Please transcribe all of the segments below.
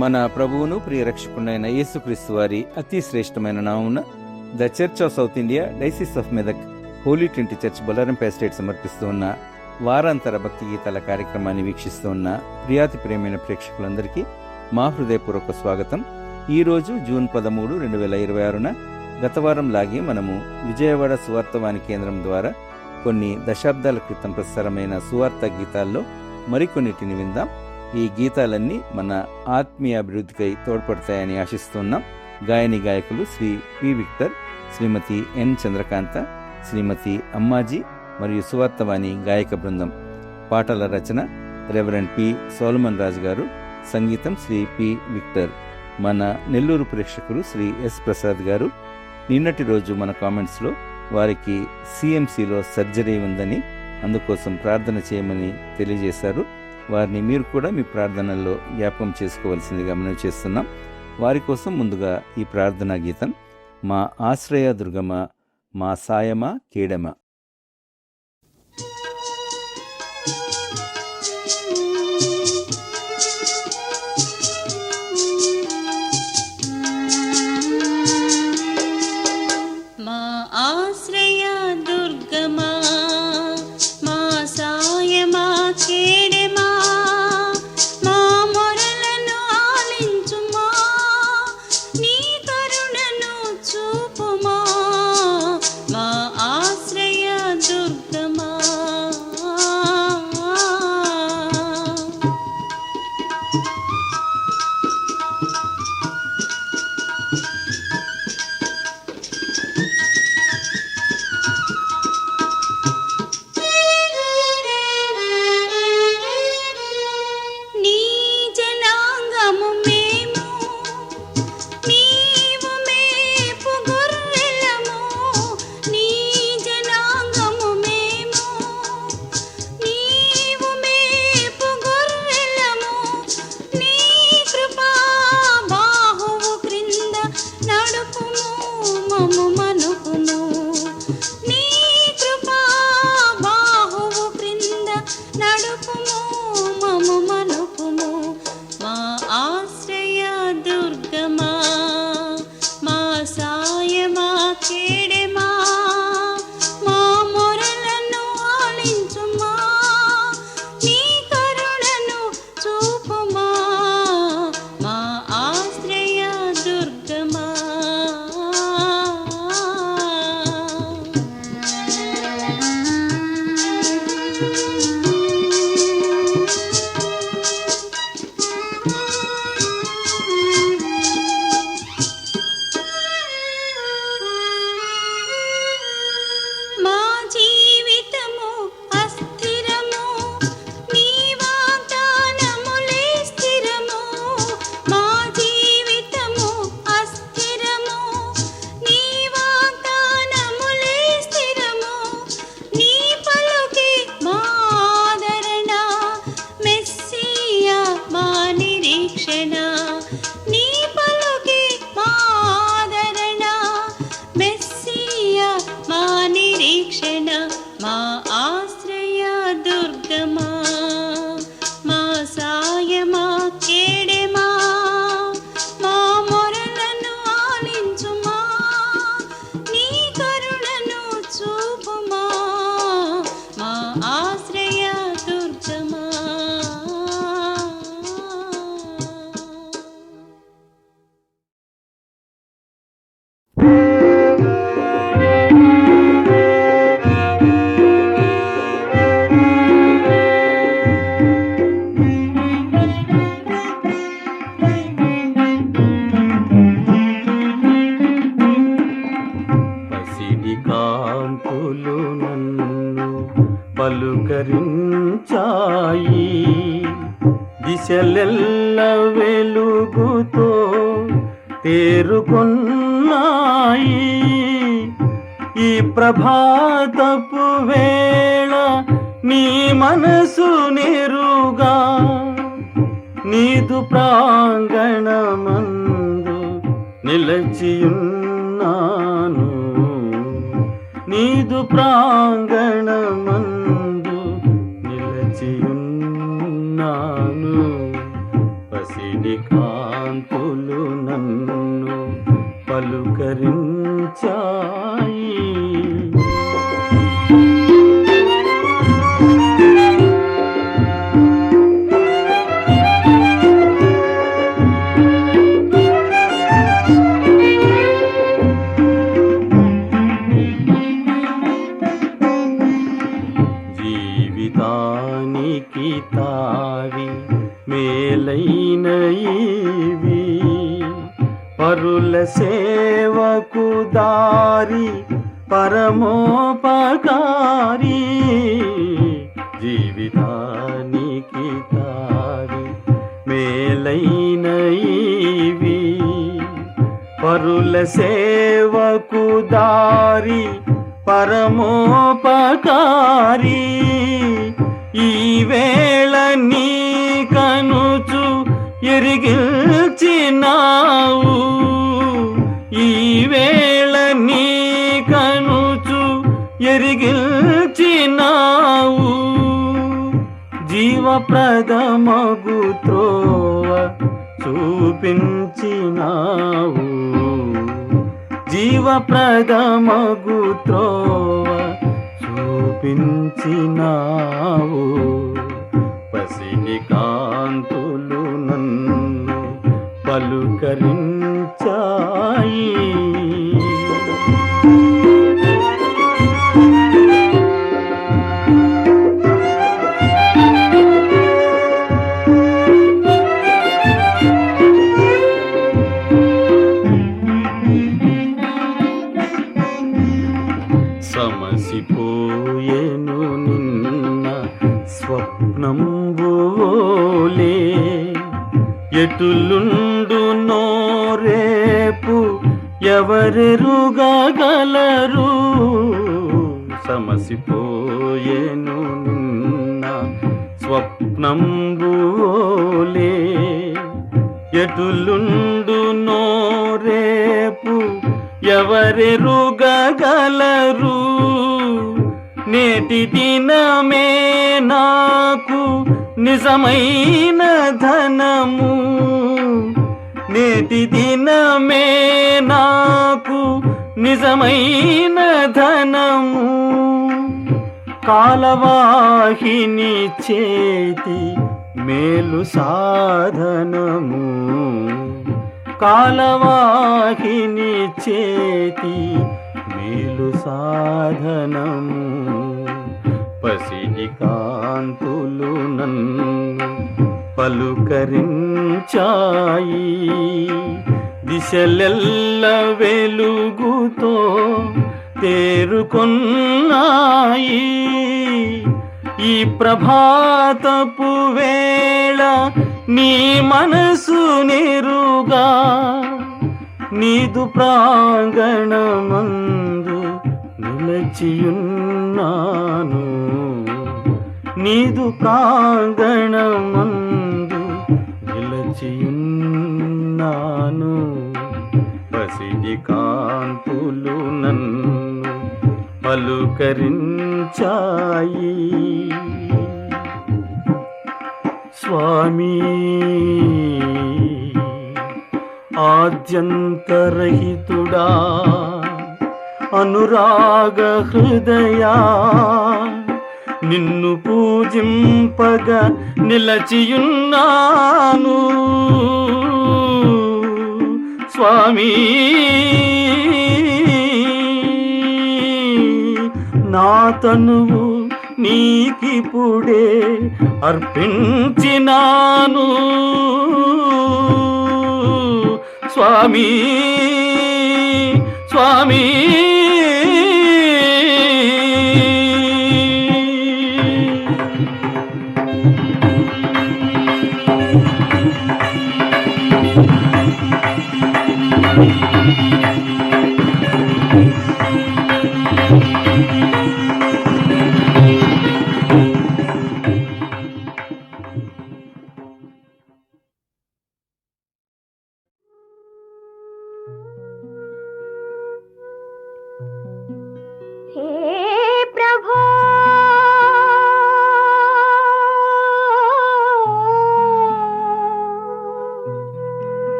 మన ప్రభువును ప్రియరక్షకుడైన యేసుక్రీస్తు వారి అతి శ్రేష్టమైన నామమున the Church of South India Diocese of Medak Holy Trinity Church Bollarampeta state సమర్పిస్తూ ఉన్న వారాంతర భక్తి గీతాల కార్యక్రమాన్ని వీక్షిస్తూ ఉన్న ప్రియాతి ప్రేమైన ప్రేక్షకులందరికీ మా హృదయపూర్వక స్వాగతం. ఈరోజు జూన్ 13, 2026న గత వారం లాగే మనము విజయవాడ సువార్తవాణి కేంద్రం ద్వారా కొన్ని దశాబ్దాల క్రితం ప్రసారమైన సువార్త గీతాల్లో మరికొన్నిటిని విందాం. ఈ గీతాలన్నీ మన ఆత్మీయ అభివృద్ధికై తోడ్పడతాయని ఆశిస్తున్నాం. గాయని గాయకులు శ్రీ పి విక్టర్, శ్రీమతి ఎన్ చంద్రకాంత, శ్రీమతి అమ్మాజీ మరియు సువార్తవాణి గాయక బృందం. పాటల రచన రెవరెండ్ పి సోలమన్ రాజు గారు, సంగీతం శ్రీ పి విక్టర్. మన నెల్లూరు ప్రేక్షకులు శ్రీ ఎస్ ప్రసాద్ గారు నిన్నటి రోజు మన కామెంట్స్లో వారికి సిఎంసిలో సర్జరీ ఉందని, అందుకోసం ప్రార్థన చేయమని తెలియజేశారు. వారిని మీరు కూడా మీ ప్రార్థనల్లో జ్ఞాపకం చేసుకోవాల్సిందిగా మనం చేస్తున్నాం. వారి కోసం ముందుగా ఈ ప్రార్థనా గీతం, మా ఆశ్రయ దుర్గమ, మా సాయమ కేడమ. పలుకరించాయి దిశలెల్ల వెలుగుతో తేరుకొన్నాయి. ఈ ప్రభాతపు వేళ నీ మనసు నేరుగా నీదు ప్రాంగణమందు నిలచియున్నాను. నీదు ప్రాంగణమందు నిలచియున్నాను. పసిడి కాంతులు నన్ను పలుకరించాయి. జీవితానికి తావి మేలైన ఇవి, పరుల సేవకు దారి పరమోపకారి. జీవితానికి తావి మేలైన ఇవి, పరుల సేవకు దారి పరమోపకారి. ఈ వేళ నీ కనుచు ఎరిగిల్చినావు, ఈ వేళ నీ కనుచు ఎరిగిల్చినావు. జీవప్రదమగు త్రోవ చూపించినావు, జీవప్రదమగు త్రోవ చూపించినావు. పసిడి కాంతులు నన్ను పలుకరించాయి. సమసిపోయెను నిన్న స్వప్నంబోలే, ఎటులుండునో రేపు ఎవరెరుగగలరు. సమసిపోయెను నిన్న స్వప్నంబోలే, ఎటులుండునో రేపు ఎవరెరుగగలరు. నేటి దినమే నాకు నిజమైన ధనము, నేటి దినమే నాకు నిజమైన ధనము. కాలవాహిని చేతి మేలు సాధనము, కాలవాహిని చేతి మేలు సాధనము. పసిడి కాంతులు నన్ను పలుకరించాయి. దిశలెల్ల వెలుగుతో తేరుకొన్నాయి. ఈ ప్రభాతపు వేళ నీ మనసు నిరుగా, నీదు ప్రాంగణమందు నిలచియున్నాను, నీదు ప్రాంగణమందు నిలచియున్నాను. పసిడి కాంతులు నన్ను పలుకరించాయి. స్వామి ఆద్యంతరహితుడా, అనురాగ హృదయా, నిన్ను పూజింపగ నిలచియున్నాను. స్వామి నా తనువు నీకిపుడే అర్పించినాను. స్వామి స్వామి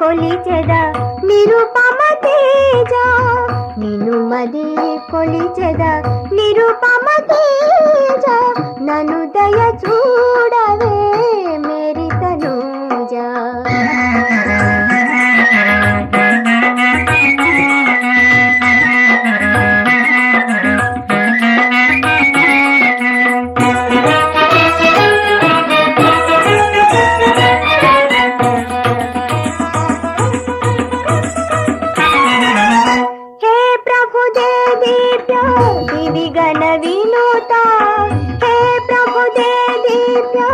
కొలిచెద నిరుపమ తేజ నిన్ను మది కొలిచెద నిరుపమ తేజ నను దయ చూడవే మేరి తనూజా दिविगण विनुता हे प्रभु दे दीप्य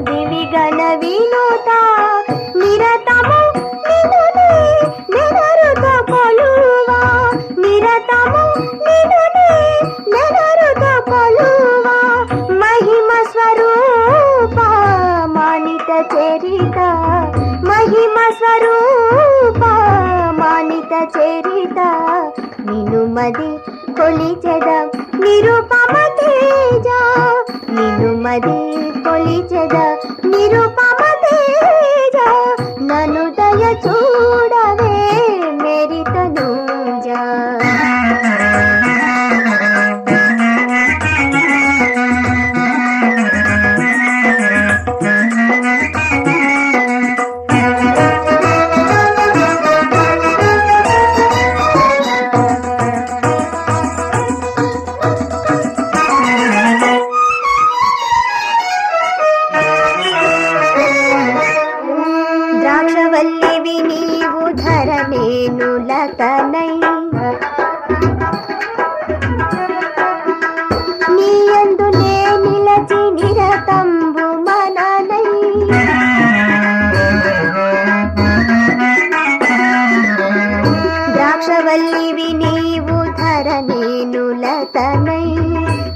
दिविगण विनुता निरतमु निनुने नेनरुत कोलुवा निरतमु निनुने नेनरुत कोलुवा महिमा स्वरूपा मानित चरिता महिमा स्वरूपा मानित चरिता निनु मदि కొలిచెద నిరుపమ తేజ నిన్ను మది కొలిచెద నిరుపమ తేజ నను దయ చూడవే మేరి తనూజా ద్రాక్షవల్లివి నీవు ధరణేను లతనై నీయందు నే నిలచి నిరతంబు మననై ద్రాక్షవల్లివి నీవు ధరణేను లతనై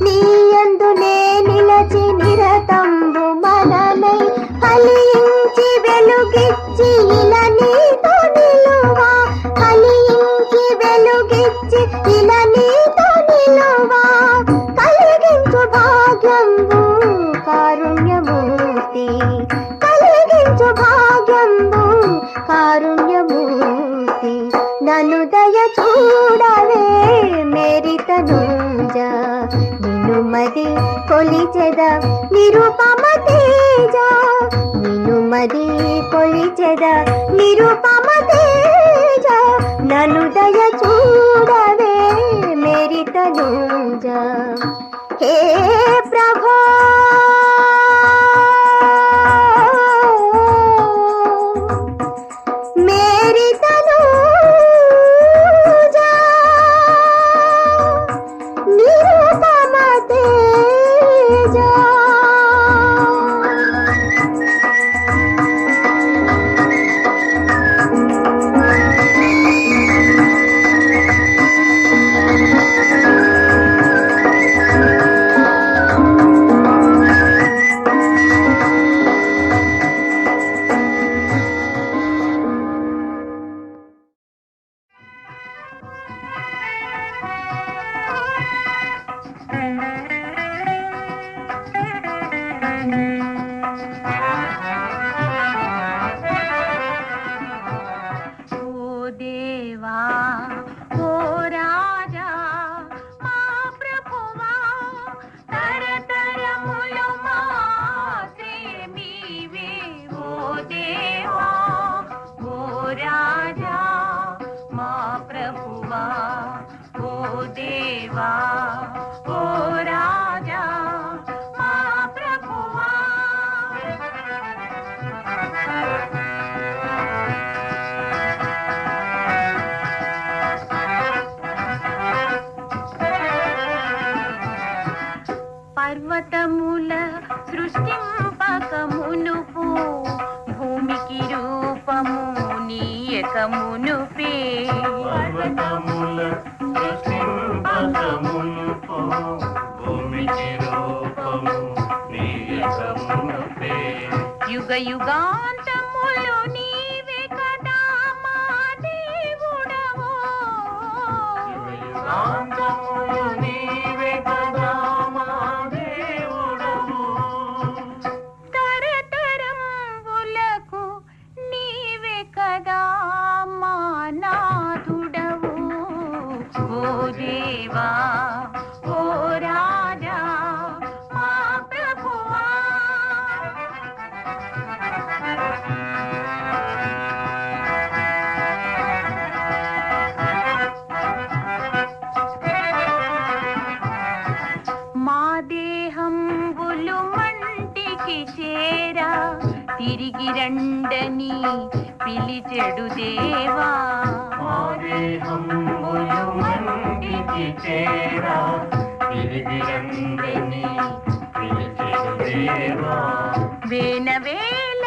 నీయందు నే నిలచి నిరతంబు మననై ఫలించి వెలుగిచ్చి ఇలా నీతో నిలువా ఫలించి వెలుగిచ్చి ఇలా నీతో నిలువా కలిగించు భాగ్యంబు కారుణ్యమూర్తి కలిగించు భాగ్యంబు కారుణ్యమూర్తి నన్ను దయ చూడవే మేరి తనూజా నిన్ను మది కొలిచెద నిరుపమ తేజ నిన్ను మది కొలిచెద నిరుపమ తేజ నన్ను దయ చూడవే మేరి తనూజా హే ప్రభో మేరి తనూజా నిరుపమ తేజ దేవా ఓ రాజా మా ప్రభువా. పర్వతముల సృష్టింపక మునుపు భూమికి రూపము నీయక మునుపే. పర్వతముల సృష్టింపక మునుపు భూమికి రూపము నీయక మునుపే. యుగ యుగాంతములు నీవే కదా మా దేవుడవో. యుగ యుగాంతములు నీవే కదా మా దేవుడవు. తరతరములకు నీవే కదా మా దేహంబులు మంటికి చేరా తిరిగి రండని పిలిచెడు దేవా. మా దేహంబులు మంటికి చేరా తిరిగి రండని పిలిచెడు దేవా. వేల వేల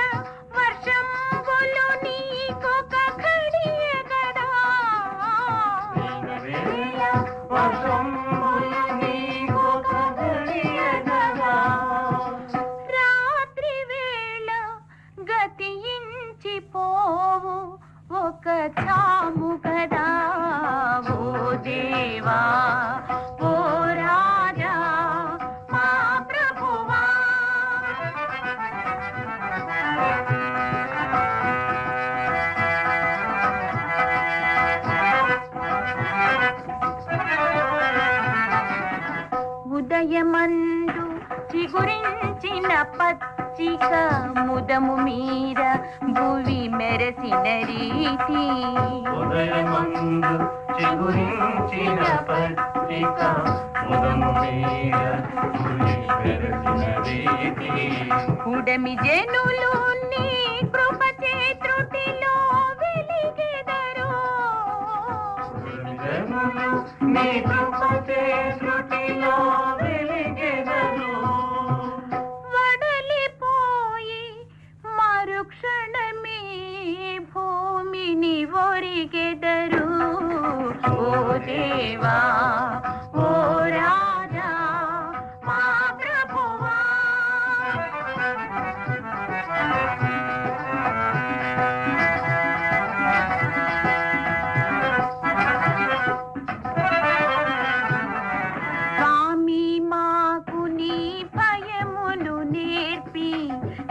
వర్షంబులు నీకొక ఘడియ గదా. వేల వర్షంబులు నీకొక ఘడియ గదా. రాత్రి వేళ గతించిపోవు ఒక చాము గదా. ఓ దేవా ఓ రాజా మా ప్రభువా. ఉదయమందు చిగురించిన పచ్చిక ముదము మీద భువి మెరసిన రీతి. ఉదయమందు చిగురించిన పత్రిక ముదము మీద పులి మెరసిన రీతి. ఉడమి జనులు నీ కృప చేతృటిలో వెలిగెదరు. జనులు నీ కృపచే శృతిలో వెలిగెదరు. వడలిపోయి మరుక్షణమే భూమిని ఒరిగెదరు. ఓ దేవా ఓ రాజా మా ప్రభువా. స్వామి మాకు నీ భయమును నేర్పి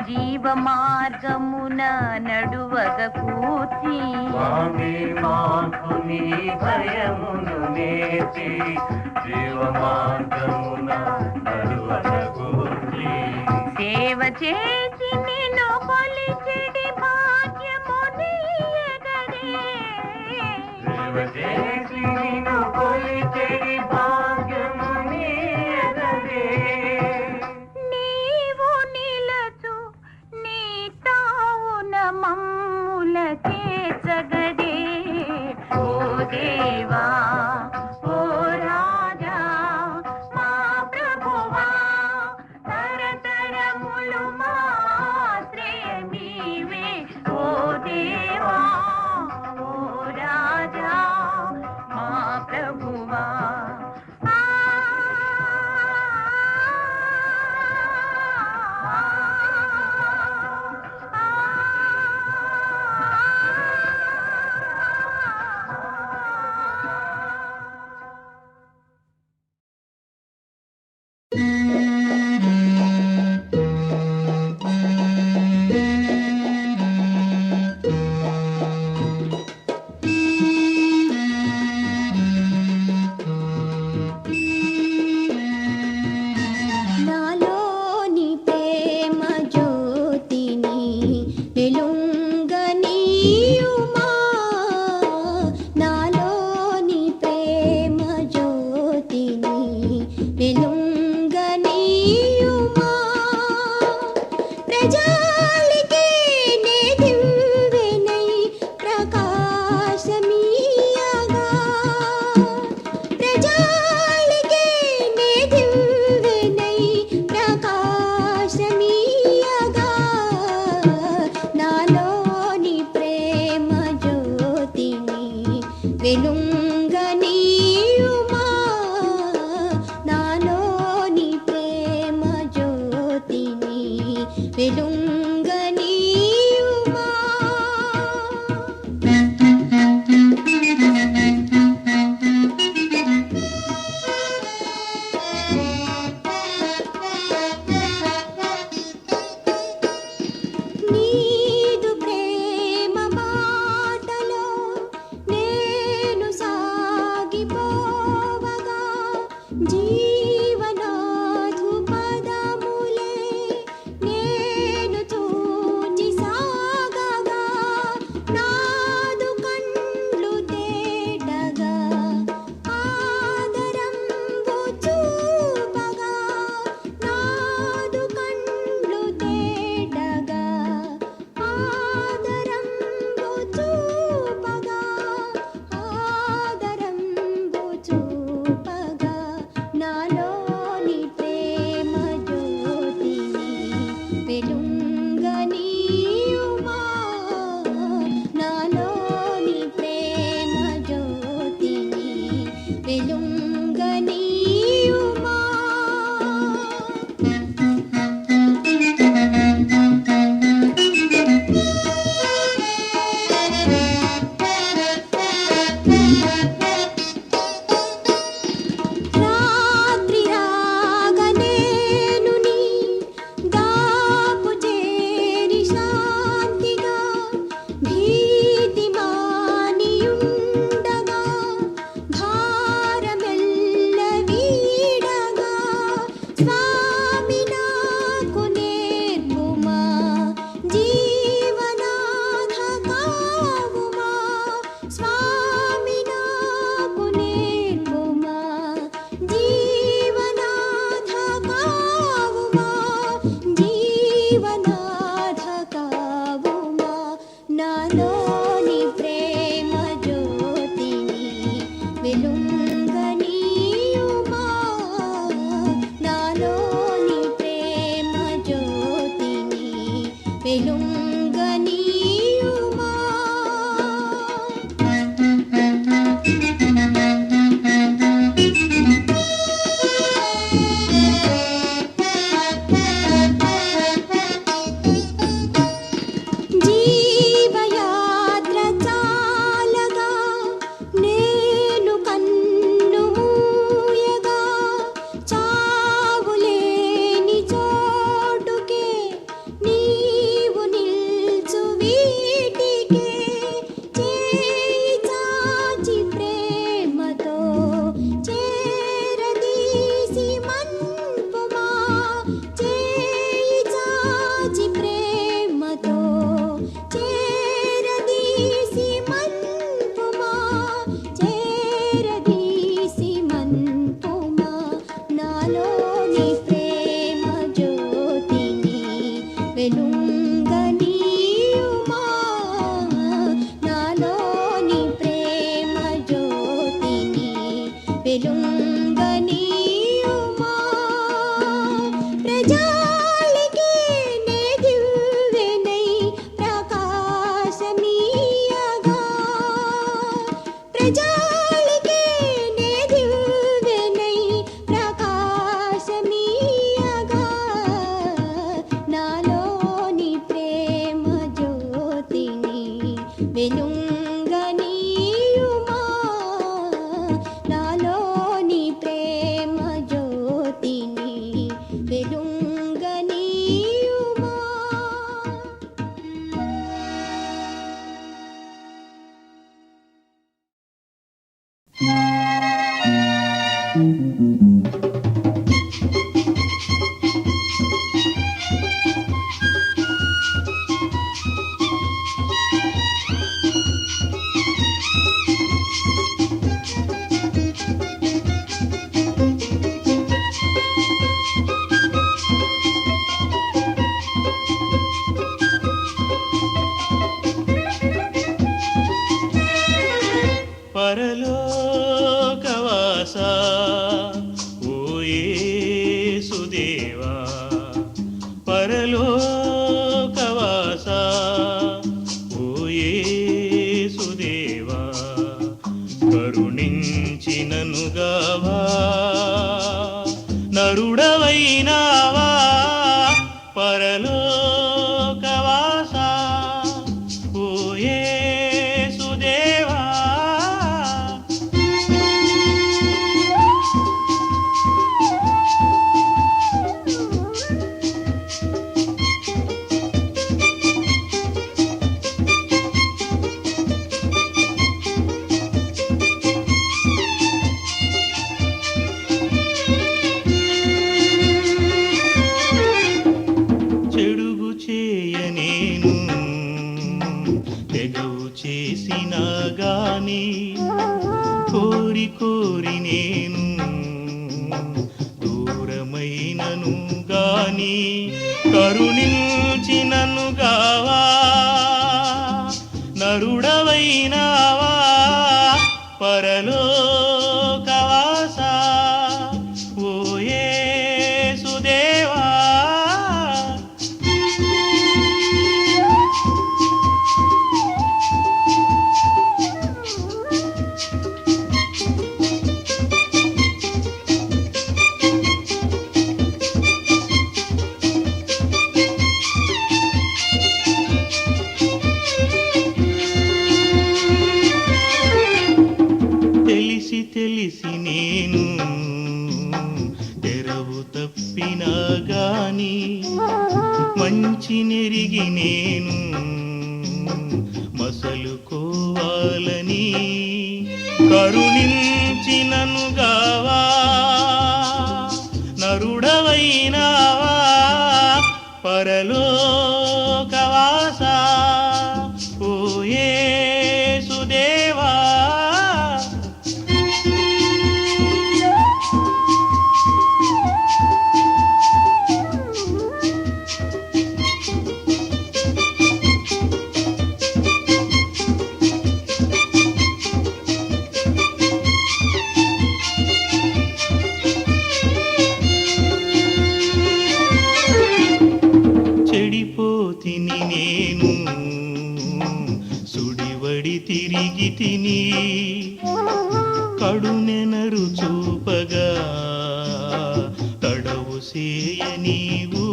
జీవ మార్గమున నడువగ కూర్చి. స్వామి మాకు నీ భయమును నేర్చి జీవ మార్గమున నడువగ కూర్చి. సేవ చేసి నిన్ను కొలిచెడి భాగ్యము నీయగదే. సేవ చేసి నిన్ను కొలిచెడి భాగ్యము నీయగదే. నీవు నిలచు నీ తావున మమ్ముల చేర్చగదే. ఓ దేవా ఓ రాజా మా ప్రభువా. తరతరములు మా శ్రేయమీవే. ఓ దేవా ఓ రాజా మా ప్రభువా. నాలోని ప్రేమ జ్యోతిని వెలుంగనీయుమా. నాలోని ప్రేమ జ్యోతిని వెలుంగనీయుమా. ప్రజాళికే నే దివ్వెనై ప్రకాశమీయగా. ప్రజాళికే నే దివ్వెనై ప్రకాశమీయగా. నాలోని ప్రేమ జ్యోతిని వెలుంగనీయుమా. నాలోని ప్రేమ జ్యోతిని వెలుంగనీయుమా. నీదు ప్రేమ బాటలో నేను సాగిపోవగా. జీవనాధు పదములే నేను వెలుంగనీయుమా. జీవయాత్ర చాలగా నేను కన్ను మూయగా చావులేని చోటుకే నీవు నిల్చు వీటికే చేయి చాచి ప్రేమతో చేరదీసి మన్పుమా. చేయి చాచి ప్రేమతో చేరదీసి మన్పుమా. చేరదీసి మన్పుమా. నాలోని ప్రేమ జ్యోతిని వెలుంగనీయుమా. నాలోని ప్రేమ జ్యోతిని వెలుంగనీయుమా. ప్రజాళికి నే దివ్వెనై ప్రకాశమీయగా. ప్రజాళికి నే దివ్వెనై ప్రకాశమీయగా. నాలోని ప్రేమ జ్యోతిని వెలుంగనీయుమా. నాలోని ప్రేమ జ్యోతిని వెలుంగనీయుమా. పరలోకవాస ఓ యేసుదేవా, పరలోకవాస ఓ యేసుదేవా, కరుణించిననుగావా నరుడవైనావా. పరలోకవాస ఓ యేసుదేవా, చెడుగు చేయనేను తెగవు చేసినా గాని, కోరి కోరి నేను దూరమైనను గాని, కరుణించినను గావా నరుడవైనావా. పరలోకవాస ఓ యేసుదేవా, తెలిసి తెలిసి నేను తెరవు తప్పినా గాని, మంచి నెరిగి నేను మసలుకోవాలని, కరుణించినను గావా నరుడవైనావా. పరలోకవాస ఓ యేసుదేవా, తిని కడునెనరు చూపగా తడవు సేయ నీవు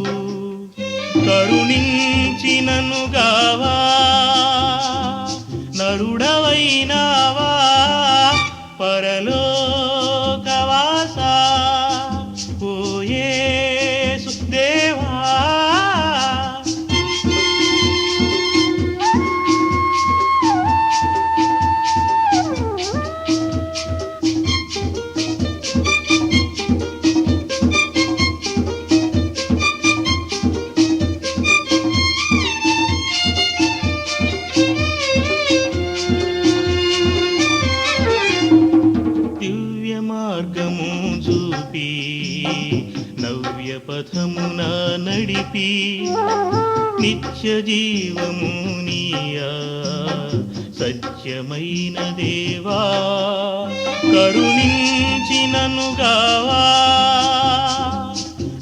కరుణించినను గావా నరుడవైనావా పరలోకవాసా ఓ యేసు దేవా దివ్య మార్గము చూపి నవ్య పథమున నడిపి నిత్య జీవము నీయా సత్యమైన దేవా కరుణించినను గావా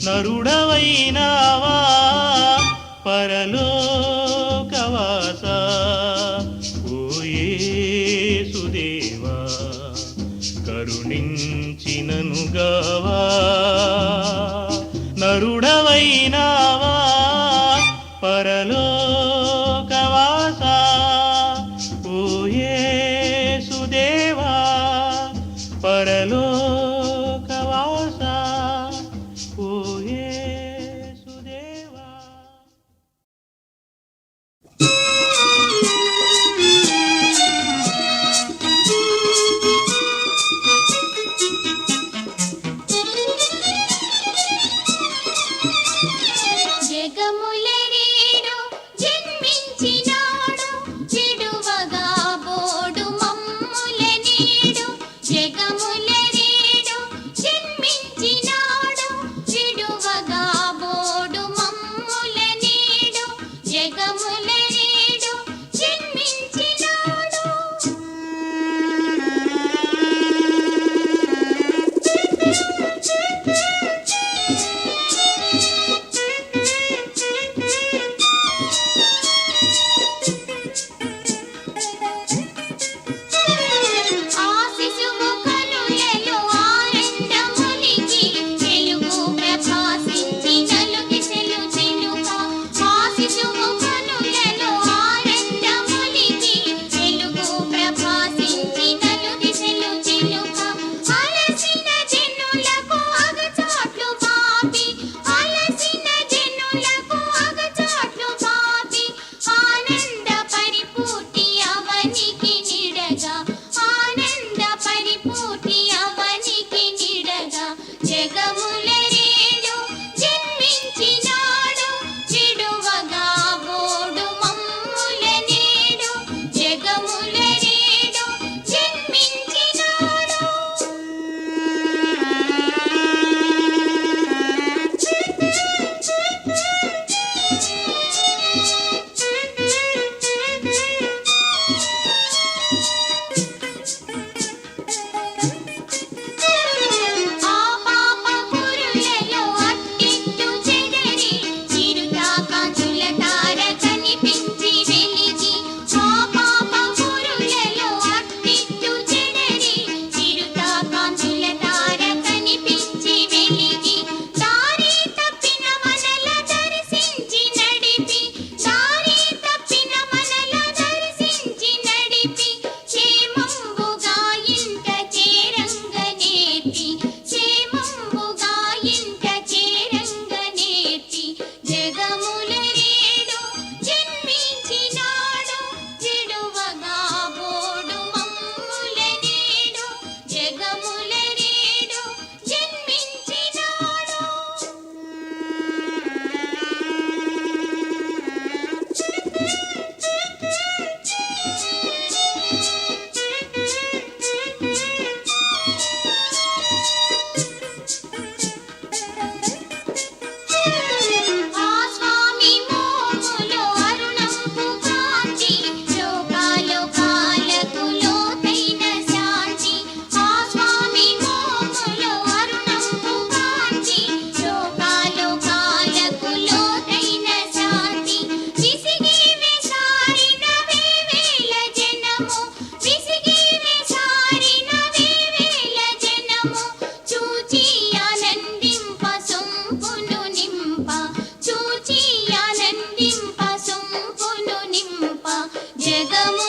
నరుడవైనావా పరలోకవాసా ఓ యేసు దేవా కరుణించినను గావా నరుడవైనావా పరలోకవాసా ఓ యేసు దేవా పరలోకవాసా ఓ యేసు దేవా. జగములెరీడు జన్మి మేఘము